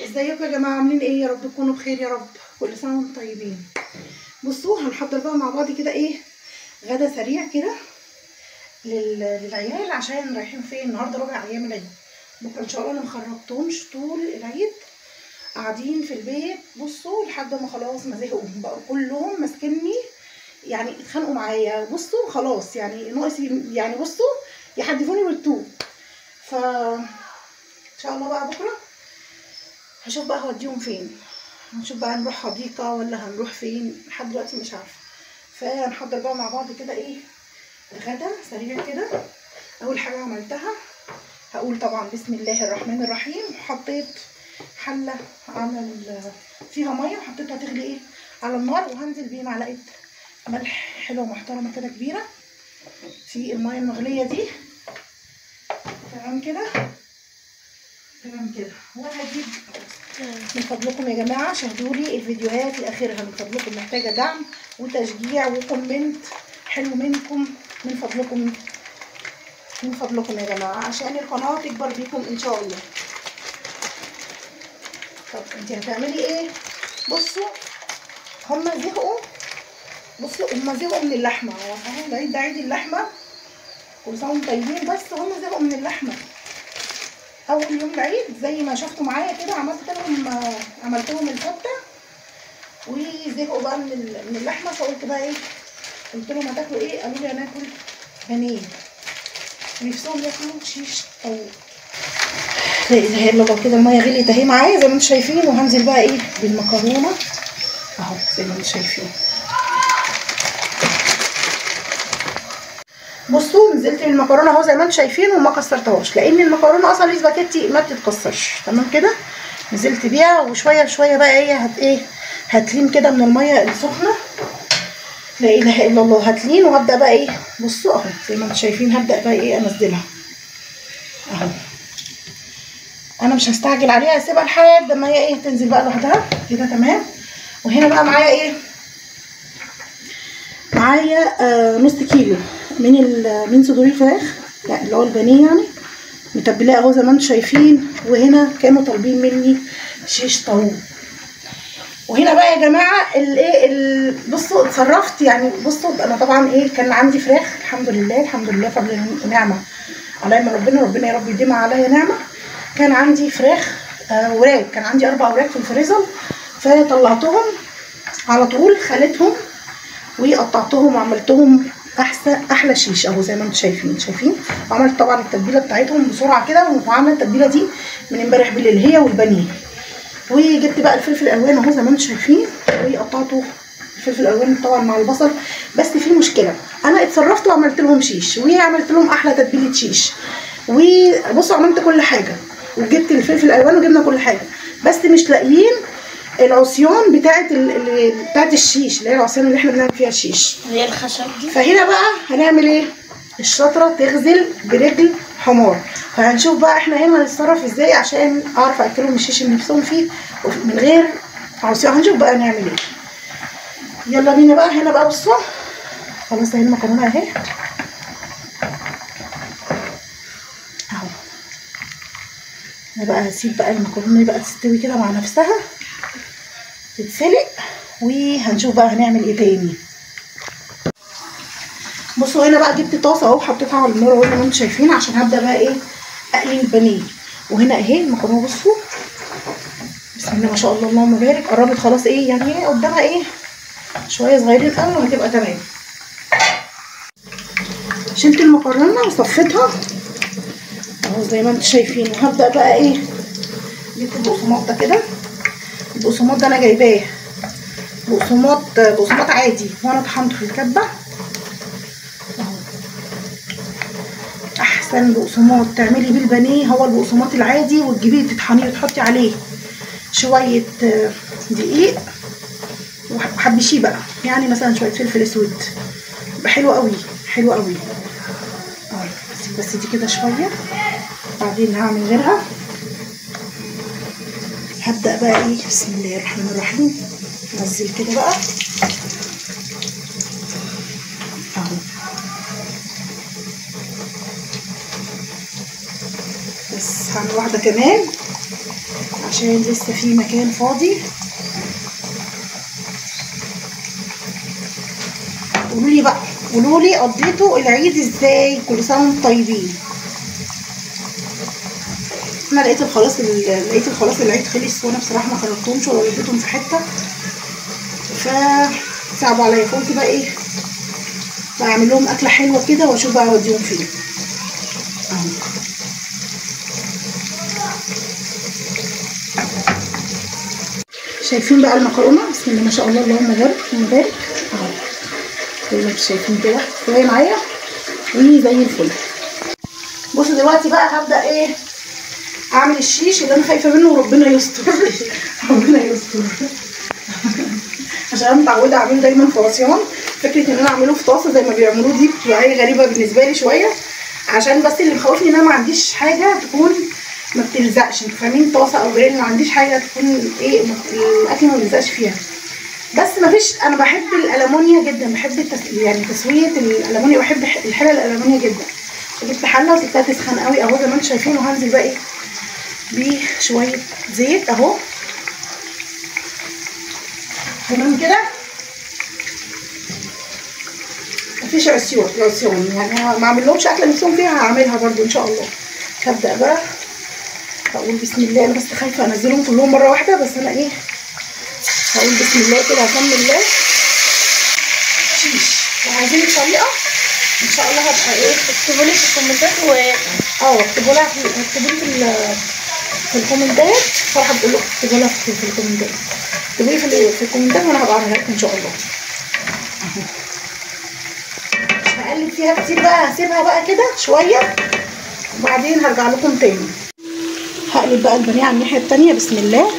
ازيكم يا جماعه؟ عاملين ايه؟ يا رب تكونوا بخير يا رب. كل سنه وانتم طيبين. بصوا هنحضر بقى مع بعض كده ايه، غدا سريع كده للعيال، عشان رايحين فين النهارده؟ ربع ايام العيد. بكره ان شاء الله انا مخرجتهمش طول العيد، قاعدين في البيت. بصوا لحد ما خلاص ما زهقوا بقوا كلهم ماسكني، يعني اتخانقوا معايا. بصوا خلاص يعني ناقص، يعني بصوا يحدفوني بالطوب. ف ان شاء الله بقى بكره هشوف بقى هوديهم فين. هنشوف بقى هنروح حديقة ولا هنروح فين، لحد دلوقتي مش عارفة. فهنحضر بقى مع بعض كده ايه، غدا سريع كده. اول حاجة عملتها هقول طبعا بسم الله الرحمن الرحيم. حطيت حلة عمل فيها مية وحطيتها تغلي ايه على النار، وهنزل بيه معلقة ملح حلوة محترمة كده كبيرة في المية المغلية دي. تمام كده تمام كده. وهجيب من فضلكم يا جماعه شاهدوا لي الفيديوهات لاخرها، من فضلكم محتاجه دعم وتشجيع وكومنت حلو منكم، من فضلكم من فضلكم يا جماعه، عشان القناه تكبر بيكم ان شاء الله. طب انت هتعملي ايه؟ بصوا هما زهقوا، بصوا هما زهقوا من اللحمه. هو صحيح العيد ده عيد اللحمه، كل سنه وانتم طيبين، بس هما زهقوا من اللحمه. اول يوم العيد زي ما شفتوا معايا كده عملت لهم الفته، وزهقوا بقى من اللحمه. فقلت بقى ايه، قلت لهم هتاكلوا ايه؟ قالوا لي هناكل بانيه، نفسهم ياكلوا شيش طاووق. لا اله الا الله. كده الميه غليت اهي معايا زي ما انتم شايفين، وهنزل بقى ايه بالمكرونه اهو زي ما انتم شايفين. بصوا نزلت بالمكرونه اهو زي ما انتم شايفين، وما كسرتهاش لان المكرونه اصلا الاسباجيتي ما بتتكسرش. تمام كده، نزلت بيها وشويه شويه بقى ايه هتلين كده من الميه السخنه. لا اله الا الله، هتلين. وهبدا بقى ايه، بصوا اهو زي ما انتم شايفين، هبدا بقى ايه انزلها اهو. انا مش هستعجل عليها، هسيبها لحد ما هي ايه تنزل بقى لوحدها كده. تمام. وهنا بقى معايا ايه، معايا نص كيلو من صدور الفراخ، يعني اللي هو البانيه يعني، متبلاه اهو زي ما انتم شايفين. وهنا كانوا طالبين مني شيش طاووق. وهنا بقى يا جماعه بصوا اتصرفت يعني. بصوا انا طبعا ايه، كان عندي فراخ الحمد لله، الحمد لله فضل ونعمه عليا من ربنا يا رب يديمها عليا نعمه. كان عندي فراخ وراك، كان عندي 4 وراك في الفريزر، فطلعتهم على طول، خليتهم وقطعتهم وعملتهم احلى شيش اهو زي ما انتم شايفين. وعملت طبعا التتبيله بتاعتهم بسرعه كده، وعملت التتبيله دي من امبارح بالليل هي والبانيه. وجبت بقى الفلفل الالوان اهو زي ما انتم شايفين، وقطعته الفلفل الالوان طبعا مع البصل. بس في مشكله، انا اتصرفت وعملت لهم شيش، وعملت لهم احلى تتبيله شيش. وبصوا عملت كل حاجه، وجبت الفلفل الالوان وجبنا كل حاجه، بس مش لاقيين العصيان بتاعت الشيش، اللي هي العصيان اللي احنا بنعمل فيها الشيش، اللي هي الخشب دي. فهنا بقى هنعمل ايه، الشطره تغزل برجل حمار. فهنشوف بقى احنا هنا هنتصرف ازاي عشان اعرف اكلهم الشيش اللي نفسهم فيه من غير عصيان. هنشوف بقى نعمل ايه. يلا بينا بقى. هنا بقى بصوا خلاص اهي المكرونه اهي اهو. انا بقى هسيب بقى المكرونه بقى تستوي كده مع نفسها، تتسلق، وهنشوف بقى هنعمل ايه تاني. بصوا هنا بقى جبت طاسه اهو، حطيتها على النار اهو زي ما انتم شايفين، عشان هبدا بقى ايه اقلي البانيه. وهنا اهي المكرونه بصوا بسم الله ما شاء الله اللهم بارك، قربت خلاص ايه يعني، ايه قدامها ايه شويه صغيرين قوي وهتبقى تمام. شلت المكرونه وصفيتها اهو زي ما انتم شايفين. وهبدا بقى ايه، جبت البقسماط ده كده. البقسماط ده انا جايباه بقسماط عادي، وانا طحنته في الكبه اهو. احسن بقسماط تعملي بيه البانيه هو البقسماط العادي، وتجيبيه تطحنيه وتحطي عليه شويه دقيق وحبشيه بقى، يعني مثلا شويه فلفل اسود، يبقى حلو قوي حلو قوي اهو. بس دي كده شويه، بعدين هعمل غيرها. هبدا بقى ايه بسم الله الرحمن الرحيم، انزل كده بقى اهو. بس هعمل واحده كمان عشان لسه في مكان فاضي. قولولي بقى، قولولي قضيتوا العيد ازاي؟ كل سنه وانتم طيبين. انا لقيت الخلاص العيد خلص، وانا بصراحه ما خرجتهمش ولا وديتهم في حته، فصعبوا عليا، فقلت بقى ايه، بعمل لهم اكله حلوه كده واشوف بقى اوديهم فين. اهو شايفين بقى المكرونه، بسم الله ما شاء الله، اللهم بارك وبارك. اهو زي ما انتم شايفين كده شويه معايا وزي الفل. بصوا دلوقتي بقى هبدا ايه، اعمل الشيش اللي انا خايفه منه، وربنا يستر. ربنا يستر. عشان انا متعوده اعمله دايما في عصيان، فكره ان انا اعمله في طاسه زي ما بيعملوه دي بتبقى غريبه بالنسبه لي شويه، عشان بس اللي مخوفني ان انا ما عنديش حاجه تكون ما بتلزقش، انتوا فاهمين، طاسه او جريل ما عنديش حاجه تكون ايه الاكل ما بيلزقش فيها. بس ما فيش، انا بحب الالومنيا جدا، بحب يعني تسويه الالومنيا، بحب الحله الالومنيا جدا. جبت حله وسبتها تسخن قوي اهو زي ما انتم شايفين، وهنزل بقى ايه بشويه زيت اهو تمام كده. مفيش عصيان يعني ما اعملهمش اكله نفسهم فيها، هعملها برده ان شاء الله. هبدا بقى هقول بسم الله، انا بس خايفه انزلهم كلهم مره واحده، بس انا ايه هقول بسم الله كده، هكمل الله. شيش لو عايزين الطريقه ان شاء الله هبقى ايه، اكتبوا لي في الكومنتات اكتبوا لي في الكومنتات. فرحه بتقول لكم اكتبوا لها في الكومنتات، اكتبوا لي في الكومنتات وانا هبقى اعرضها لكم ان شاء الله. اهو مش هقلب فيها كتير بقى، هسيبها بقى كده شويه وبعدين هرجع لكم تاني. هقلب بقى البانيه على الناحيه التانيه، بسم الله.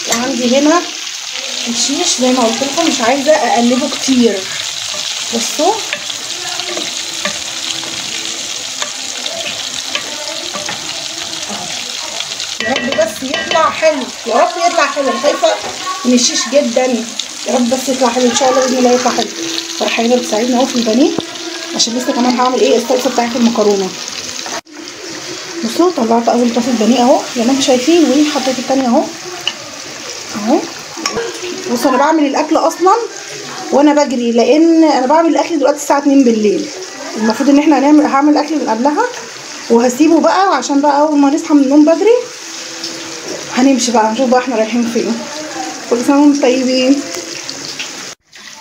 وعندي هنا الشيش زي ما قلت لكم مش عايزه اقلبه كتير، بصوا يا رب بس يطلع حلو، يا رب يطلع حلو. انا خايفه من الشيش جدا، يا رب بس يطلع حلو ان شاء الله باذن الله يطلع حلو. فرحه هنا بتساعدني اهو في البانيه، عشان لسه كمان هعمل ايه الصلصه بتاعت المكرونه. بصوا طلعت اول طاسه بانيه اهو زي ما انتم شايفين، وحطيت الثانيه اهو. بصوا انا بعمل الاكل اصلا وانا بجري، لان انا بعمل الاكل دلوقتي الساعه 2 بالليل، المفروض ان احنا هعمل اكل من قبلها وهسيبه بقى، عشان بقى اول ما نصحى من النوم بدري هنمشي بقى نشوف بقى احنا رايحين فين. كل سنه وانتم طيبين.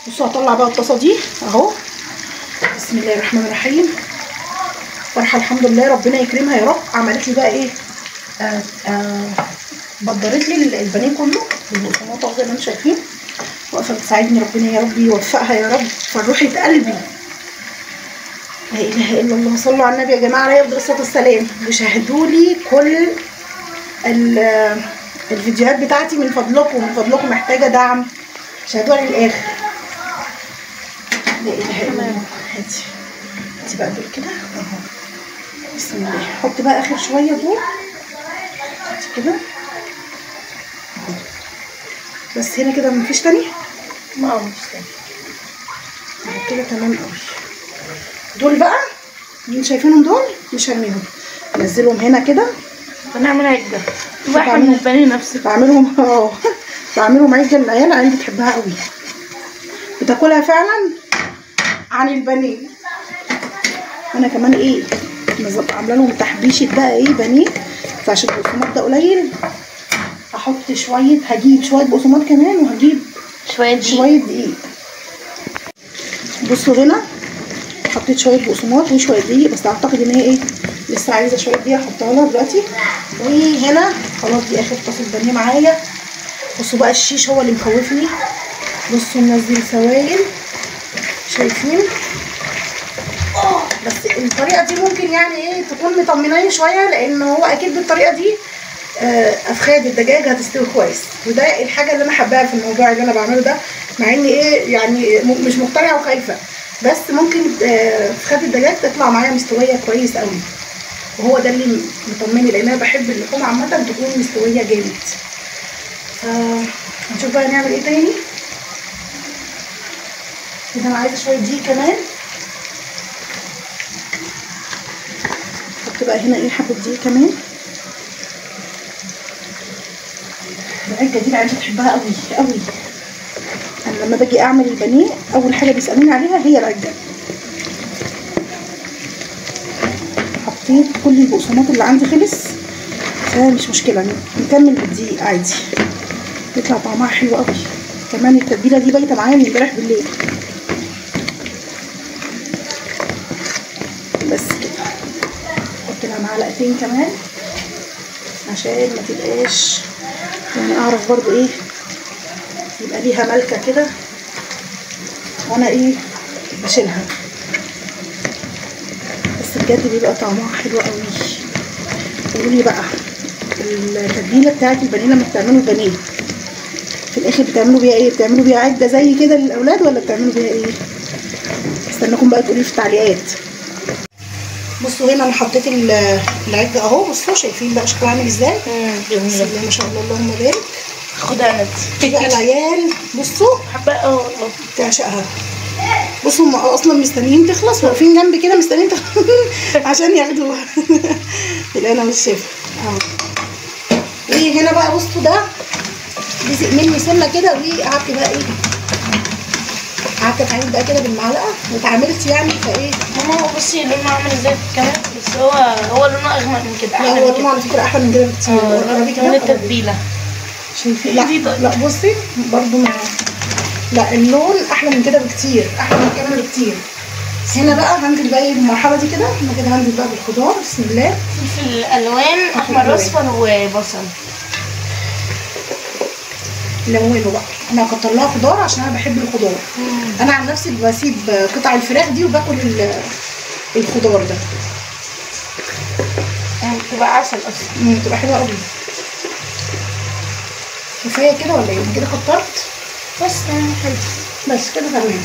بصوا هطلع بقى الطاسه دي اهو، بسم الله الرحمن الرحيم. فرحه الحمد لله ربنا يكرمها يا رب، عملت لي بقى ايه بدرت لي البانيه كله بالبقسماط زي ما انتم شايفين، واقفه بتساعدني، ربنا يا رب يوفقها يا رب فرحه قلبي. لا اله الا الله، صلوا على النبي يا جماعه عليه افضل الصلاه والسلام، وشاهدوا لي كل الفيديوهات بتاعتي من فضلكم، محتاجه دعم، شاهدوا لي للاخر. لا اله الا الله. هاتي بقى دول كده اهو، بسم الله. حط بقى اخر شويه دول كده بس هنا كده مفيش تاني، مفيش تاني كده تمام قوي. دول بقى اللي شايفينهم دول مش هرميهم، انزلهم هنا كده ونعمل عجه واحد من البانيه نفسه، بعملهم عجه العيال بتحبها قوي، بتاكلها فعلا عن البانيه. انا كمان ايه عامله لهم تحبيشه بقى ايه بانيه، فعشان البقسماط ده قليل هحط شويه، هجيب شويه بقسماط كمان وهجيب شويه دقيق. بصوا هنا حطيت شويه بقسماط وشويه دقيق، بس اعتقد ان هي ايه لسه عايزه شويه دقيق احطها لها دلوقتي. وهنا خلاص دي اخر طاسه بانيه معايا. بصوا بقى الشيش هو اللي مخوفني، بصوا منزل سوائل شايفين. بس الطريقه دي ممكن يعني ايه تكون مطمناني شويه، لان هو اكيد بالطريقه دي افخاد الدجاج هتستوي كويس، وده الحاجه اللي انا حباها في الموضوع اللي انا بعمله ده، مع اني ايه يعني مش مقتنعه وخايفه، بس ممكن افخاد الدجاج تطلع معايا مستويه كويس قوي، وهو ده اللي مطمني، لان انا بحب اللحوم عامه تكون مستويه جامد. هنشوف بقى نعمل ايه تاني. كده انا عايزه شويه دقيق كمان. احط بقى هنا ايه حبه دقيق كمان. العجه دي العيال بتحبها قوي قوي. انا لما باجي اعمل البانيه اول حاجه بيسالوني عليها هي العجه. حطيت كل البقسماط اللي عندي خلص، فمش مشكله نكمل بالدقيق عادي، يطلع طعمها حلو قوي. كمان التتبيله دي بايته معايا من امبارح بالليل. بس كده احط لها معلقتين كمان عشان ما تبقاش يعني اعرف برضو ايه يبقى ليها ملكه كده وانا ايه بشيلها. بس بجد بيبقى طعمها حلو قوي. قولولي بقى التتبيله بتاعت البانيه لما بتعملوا البانيه في الاخر بتعملوا بيها ايه؟ بتعملوا بيها عجه زي كده للاولاد ولا بتعملوا بيها ايه؟ استناكم بقى تقولي في التعليقات. بصوا هنا انا حطيت العجه اهو. بصوا شايفين بقى شكلها عامل ازاي؟ جميله ما شاء الله اللهم بارك. خدها انا دي بقى العيال بصوا حبه والله تعشقها. بصوا هم اصلا مستنيين تخلص واقفين جنبي كده مستنيين تخلص عشان ياخدوها. بالهنا والشفا اهو. وهنا بقى بصوا ده لزق مني سنه كده وقعدت بقى ايه قعدت اتعامل بقى كده بالمعلقه واتعاملت يعني فايه. ماما بصي لونه عامل ازاي في الكلام، بس هو لونه اغمق من كده. لا هو لونه على فكره احلى من كده بكتير. قربي كمان كده التتبيله شايفين؟ لا بصي برضو لا اللون احلى من كده بكتير، احلى من كده بكتير. هنا بقى هنزل بقى ايه بالمرحله دي كده. انا كده هنزل بقى بالخضار بسم الله. فلفل الالوان احمر اصفر وبصل. لونه بقى انا هكتر لها خضار عشان انا بحب الخضار. انا عن نفسي بسيب قطع الفراخ دي وباكل الخضار ده. بتبقى عسل اصلا. بتبقى حلوه قوي. كفايه كده ولا ايه؟ كده كترت بس حلو. بس كده تمام.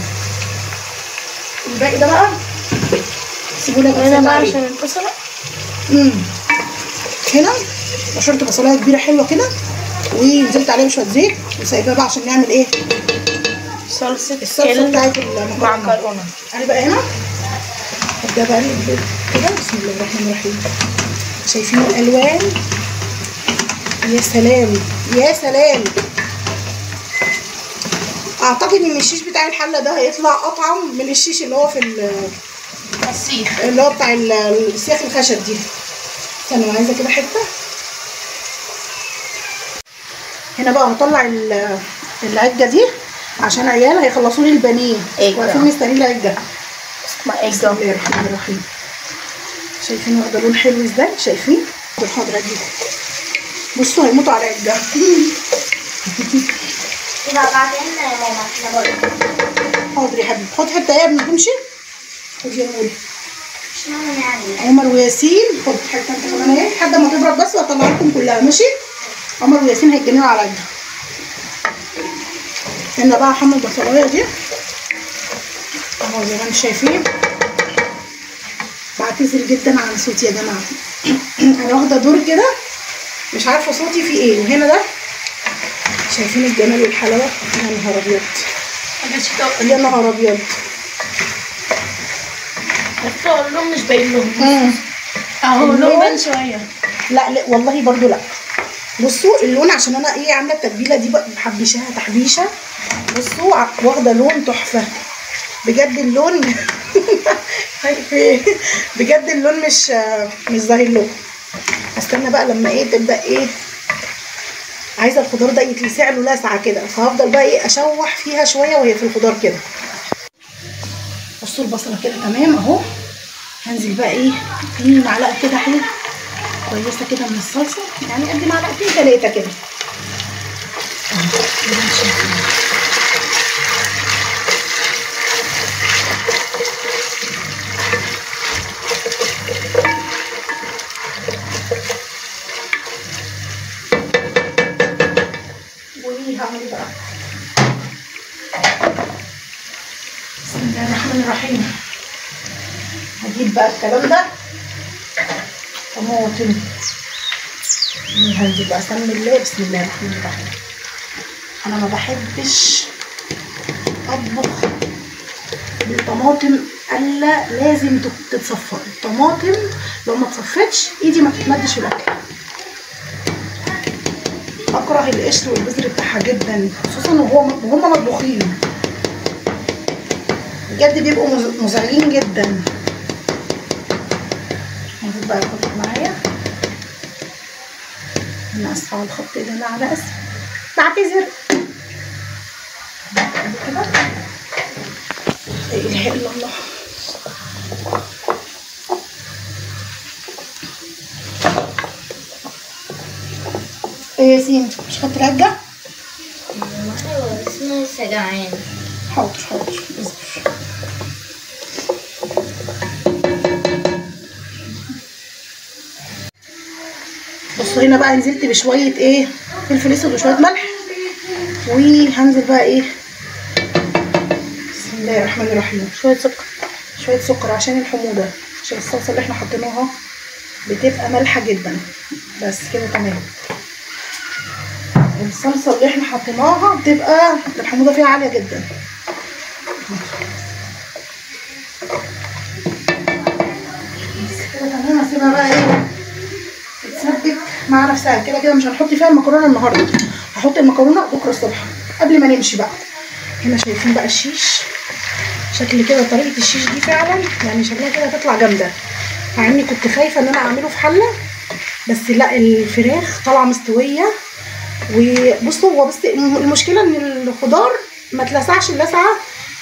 الباقي ده بقى سيبولي هنا بقى عشان البصله. هنا بشرت بصلايه كبيره حلوه كده ونزلت عليها بشويه زيت وسايباها بقى عشان نعمل ايه؟ الصلصه بتاعت المعكرونه. انا بقى هنا هبدا بقى كده بسم الله الرحمن الرحيم. شايفين الالوان؟ يا سلام يا سلام. اعتقد ان الشيش بتاع الحله ده هيطلع اطعم من الشيش اللي هو في السيخ اللي هو بتاع السياخ الخشب دي. استنوا عايزه كده حته. هنا بقى هطلع العجه دي عشان عيال هيخلصوا لي البانيه واقفين مستنيين العجه. بسم الله الرحمن الرحيم. شايفين واخده لون حلو ازاي؟ شايفين؟ حاضر اجيب. بصوا هيموتوا على العجه. كده بعدين يا ماما احنا برضه. حاضر يا حبيبي. خد حته يا ابني تمشي. خد يا نوري. اشمعنى يعني؟ عمر وياسين خد حته انت كمان اهي لحد ما تبرد بس واطلع لكم كلها ماشي؟ عمر وياسين هيتجننوا على العجه. هنا بقى هحمر البصلايه دي اهو زي ما انتم شايفين. بعتذر جدا عن صوتي يا جماعه. انا واخده دور كده مش عارفه صوتي فيه ايه. وهنا ده شايفين الجمال والحلاوه. يا نهار ابيض يا نهار ابيض. اللون مش باين لهم اهو اللون بان شويه. لا والله برضو لا. بصوا اللون عشان انا ايه عامله التتبيله دي محبشاها تحبيشه. بصوا واخده لون تحفه بجد. اللون بجد اللون مش ظاهر له. هستنى بقى لما ايه تبدا ايه عايزه الخضار ده يتلسع له لسعه كده. فهفضل بقى ايه اشوح فيها شويه وهي في الخضار كده. بصوا البصله كده تمام اهو. هنزل بقى ايه في معلقه كده حلوه كويسه كده من الصلصه يعني قد معلقتين 3 كده. هعمل ايه بقى؟ بسم الله الرحمن الرحيم. هجيب بقى الكلام ده طماطم. هنزل بقى اسمي الله. بسم الله الرحمن الرحيم. انا ما بحبش اطبخ الطماطم قلة لازم تتصفى. الطماطم لو ما اتصفتش ايدي ما تتمدش في الاكل. اكره القشر والبذر بتاعها جدا، خصوصا وهم مطبوخين بجد بيبقوا مزعجين جدا. هنزل بقى الخلطة معايا. انا اسفة على الخط ده، انا على اسف، بعتذر كده. لا اله الا الله. ايه يا ياسين، مش هترجع؟ ايوه بس انا لسه جعان. حاضر حاضر اصبر. بصوا هنا بقى نزلت بشويه ايه فلفل اسود وشويه ملح، وهنزل بقى ايه بسم الله الرحمن الرحيم شويه سكر عشان الحموضه، عشان الصلصه اللي احنا حطيناها بتبقى مالحه جدا. بس كده تمام. الصلصه اللي احنا حطيناها بتبقى الحموضه فيها عاليه جدا. بس كده تمام. هسيبها بقى ايه تتسبك مع نفسها. كده كده مش هنحط فيها المكرونه النهارده، هحط المكرونه بكره الصبح قبل ما نمشي بقى. هنا شايفين بقى الشيش، شكل كده طريقه الشيش دي فعلا يعني شكلها كده هتطلع جامده، مع اني كنت خايفه ان انا اعمله في حله، بس لا الفراخ طالعه مستويه. وبصوا هو بس المشكله ان الخضار ما تلسعش اللسعه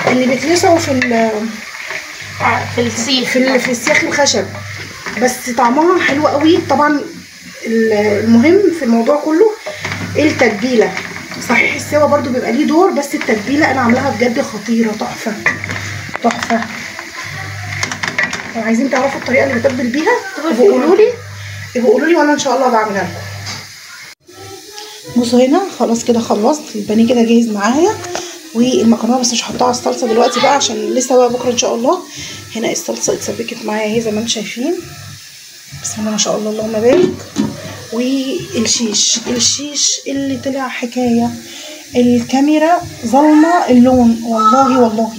اللي بيتلسعوا في السيخ في السياخ الخشب، بس طعمها حلو قوي. طبعا المهم في الموضوع كله التتبيله. صحيح السوا برضو بيبقى ليه دور، بس التتبيله انا عاملاها بجد خطيره، تحفه تحفه. لو عايزين تعرفوا الطريقه اللي بتبل بيها يبقوا قولوا لي وانا ان شاء الله بعملها لكم. بصوا هنا خلاص كده خلصت البانيه كده جاهز معايا، والمكرونه بس مش هحطها على الصلصه دلوقتي بقى عشان لسه بقى بكره ان شاء الله. هنا الصلصه اتسبكت معايا اهي زي ما انتم شايفين، بسم الله ما شاء الله اللهم بارك. والشيش اللي طلع حكايه، الكاميرا ظلمه اللون، والله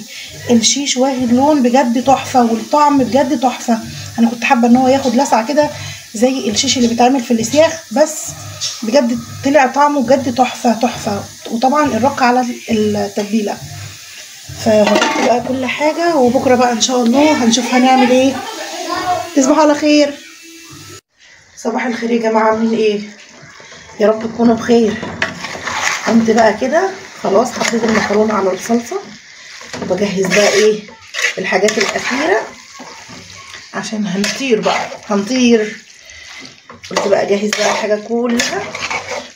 الشيش واخد لون بجد تحفه، والطعم بجد تحفه. انا كنت حابه ان هو ياخد لسعه كده زي الشيش اللي بيتعمل في السياخ، بس بجد طلع طعمه بجد تحفه. وطبعا الرق على التتبيله. فهحط بقى كل حاجه، وبكره بقى ان شاء الله هنشوف هنعمل ايه. تصبحوا على خير. صباح الخير يا جماعه، عاملين ايه؟ يا رب تكونوا بخير. قمت بقى كده خلاص حطيت المكرونه على الصلصه، وبجهز بقى ايه الحاجات الاخيره عشان هنطير. قلت بقى اجهز بقى الحاجه كلها.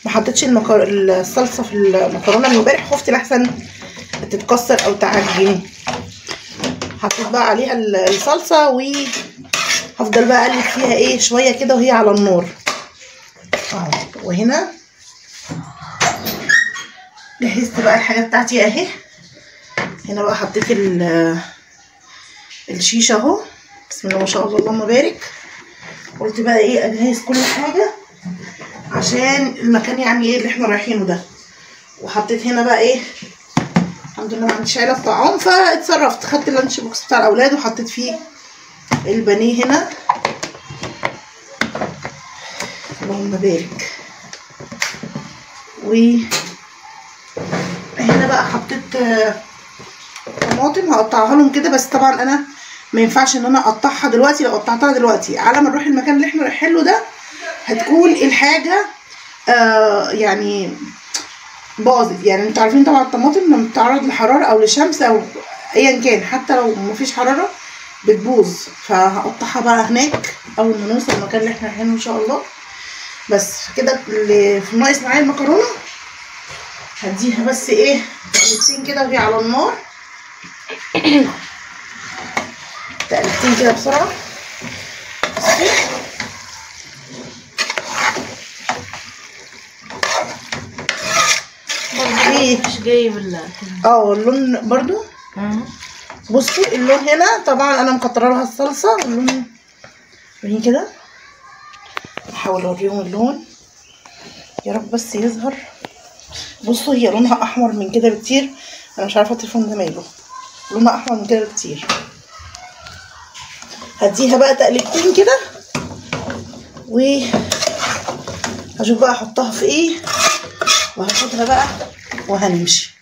ما حطيتش الصلصه في المكرونه من امبارح، خفت لحسن تتكسر او تعجن. حطيت بقى عليها الصلصه، وهفضل بقى اقلب فيها ايه شويه كده وهي على النار اهو. وهنا جهزت بقى الحاجات بتاعتي اهي. هنا بقى حطيت الشيشه اهو، بسم الله ما شاء الله اللهم بارك. قلت بقى ايه اجهز كل حاجه عشان المكان يعني ايه اللي احنا رايحينه ده. وحطيت هنا بقى ايه، الحمد لله ما عنديش علب طعام فاتصرفت، خدت اللانش بوكس بتاع الاولاد وحطيت فيه البانيه هنا اللهم بارك. وهنا بقى حطيت طماطم هقطعها لهم كده، بس طبعا انا ما ينفعش ان انا اقطعها دلوقتي. لو قطعتها دلوقتي على ما نروح المكان اللي احنا رايحين له ده هتكون الحاجه يعني باظت. يعني انتوا عارفين طبعا الطماطم لما بتتعرض لحراره او لشمس او ايا كان، حتى لو مفيش حراره بتبوظ. فهقطعها بقى هناك اول ما نوصل المكان اللي احنا رايحينه ان شاء الله. بس كده اللي في ناقص معايا المكرونه، هديها بس ايه تقلبتين كده وهي على النار. تقلبتين كده بسرعه. ايه مش جايب اللون برضو. بصوا اللون هنا طبعا انا مكتره لها الصلصه. اللون باين كده، احاول اوريهم اللون يا رب بس يظهر. بصوا هي لونها احمر من كده بكتير. انا مش عارفه التليفون ده ماله. لونها احمر من كده كتير. هديها بقى تقلبتين كده وهشوف بقى احطها في ايه، وهاخدها بقى وهنمشي.